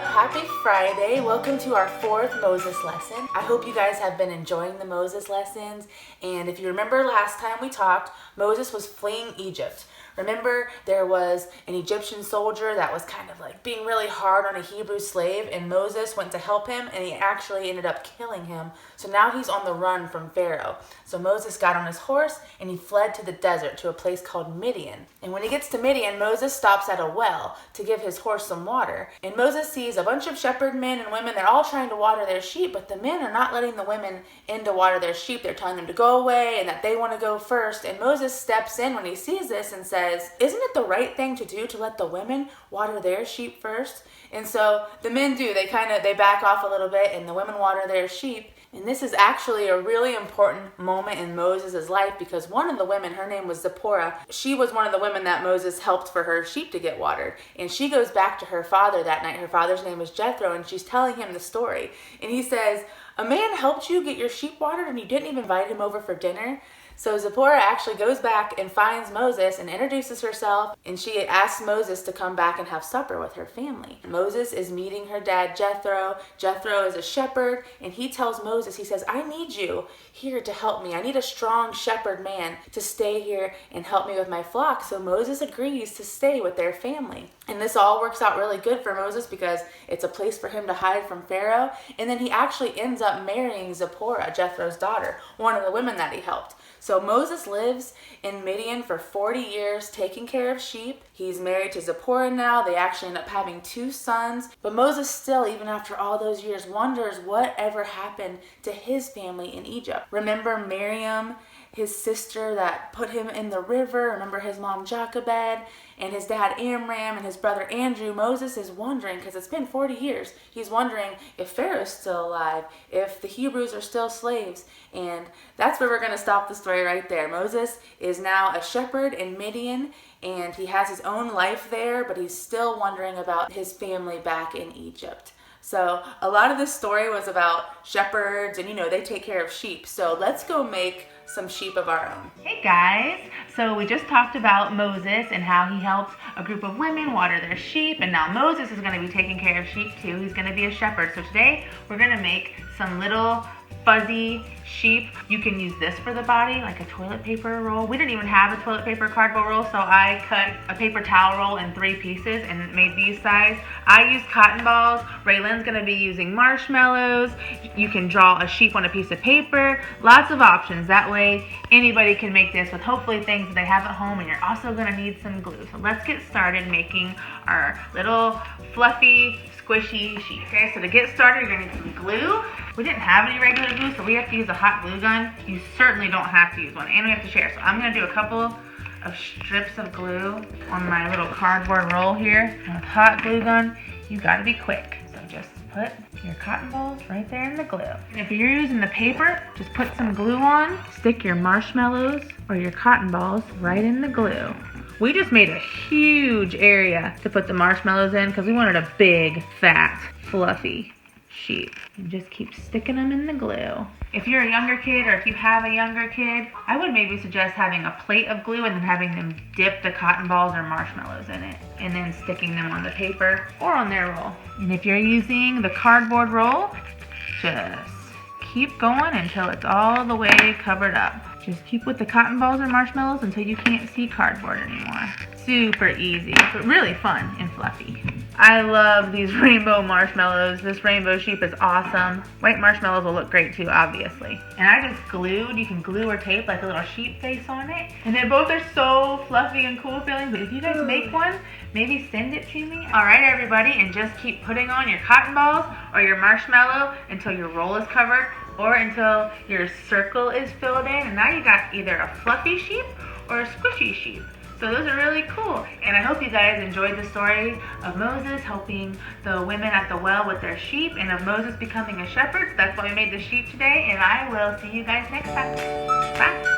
Happy Friday. Welcome to our fourth Moses lesson. I hope you guys have been enjoying the Moses lessons. And if you remember last time we talked, Moses was fleeing Egypt. Remember, there was an Egyptian soldier that was kind of like being really hard on a Hebrew slave, and Moses went to help him, and he actually ended up killing him. So now he's on the run from Pharaoh. So Moses got on his horse, and he fled to the desert to a place called Midian. And when he gets to Midian, Moses stops at a well to give his horse some water. And Moses sees a bunch of shepherd men and women. They're all trying to water their sheep, but the men are not letting the women in to water their sheep. They're telling them to go away and that they want to go first. And Moses steps in when he sees this and says, isn't it the right thing to do to let the women water their sheep first? And so the men do. They back off a little bit, and the women water their sheep. And this is actually a really important moment in Moses' life, because one of the women, her name was Zipporah, she was one of the women that Moses helped for her sheep to get watered. And she goes back to her father that night. Her father's name is Jethro, and she's telling him the story. And he says, a man helped you get your sheep watered and you didn't even invite him over for dinner? So Zipporah actually goes back and finds Moses and introduces herself, and she asks Moses to come back and have supper with her family. Moses is meeting her dad, Jethro. Jethro is a shepherd, and he tells Moses, he says, I need you here to help me. I need a strong shepherd man to stay here and help me with my flock. So Moses agrees to stay with their family. And this all works out really good for Moses because it's a place for him to hide from Pharaoh. And then he actually ends up marrying Zipporah, Jethro's daughter, one of the women that he helped. So Moses lives in Midian for 40 years taking care of sheep. He's married to Zipporah now. They actually end up having 2 sons. But Moses still, even after all those years, wonders what ever happened to his family in Egypt. Remember Miriam, his sister that put him in the river? Remember his mom Jochebed and his dad Amram and his brother Andrew? Moses is wondering, because it's been 40 years, he's wondering if Pharaoh's still alive, if the Hebrews are still slaves. And that's where we're going to stop the story right there. Moses is now a shepherd in Midian, and he has his own life there, but he's still wondering about his family back in Egypt. So a lot of this story was about shepherds, and they take care of sheep. So let's go make some sheep of our own. Hey guys, so we just talked about Moses and how he helped a group of women water their sheep, and now Moses is going to be taking care of sheep too. He's going to be a shepherd. So today we're going to make some little fuzzy sheep. You can use this for the body, like a toilet paper roll. We didn't even have a toilet paper cardboard roll, so I cut a paper towel roll in 3 pieces and made these size. I used cotton balls. Raylan's gonna be using marshmallows. You can draw a sheep on a piece of paper. Lots of options. That way anybody can make this with hopefully things that they have at home, and you're also gonna need some glue. So let's get started making our little fluffy, squishy sheep. Okay, so to get started, you're gonna need some glue. We didn't have any regular glue, so we have to use a hot glue gun. You certainly don't have to use one, and we have to share. So I'm gonna do a couple of strips of glue on my little cardboard roll here. And with hot glue gun, you gotta be quick. So just put your cotton balls right there in the glue. And if you're using the paper, just put some glue on, stick your marshmallows or your cotton balls right in the glue. We just made a huge area to put the marshmallows in because we wanted a big, fat, fluffy sheep. And just keep sticking them in the glue. If you're a younger kid, or if you have a younger kid, I would maybe suggest having a plate of glue and then having them dip the cotton balls or marshmallows in it, and then sticking them on the paper or on their roll. And if you're using the cardboard roll, just keep going until it's all the way covered up. Just keep with the cotton balls or marshmallows until you can't see cardboard anymore. Super easy, but really fun and fluffy. I love these rainbow marshmallows. This rainbow sheep is awesome. White marshmallows will look great too, obviously. And I just glued, you can glue or tape like a little sheep face on it. And they both are so fluffy and cool feeling, but if you guys make one, maybe send it to me. All right, everybody, and just keep putting on your cotton balls or your marshmallow until your roll is covered or until your circle is filled in. And now you got either a fluffy sheep or a squishy sheep. So those are really cool. And I hope you guys enjoyed the story of Moses helping the women at the well with their sheep, and of Moses becoming a shepherd. That's why we made the sheep today, and I will see you guys next time. Bye.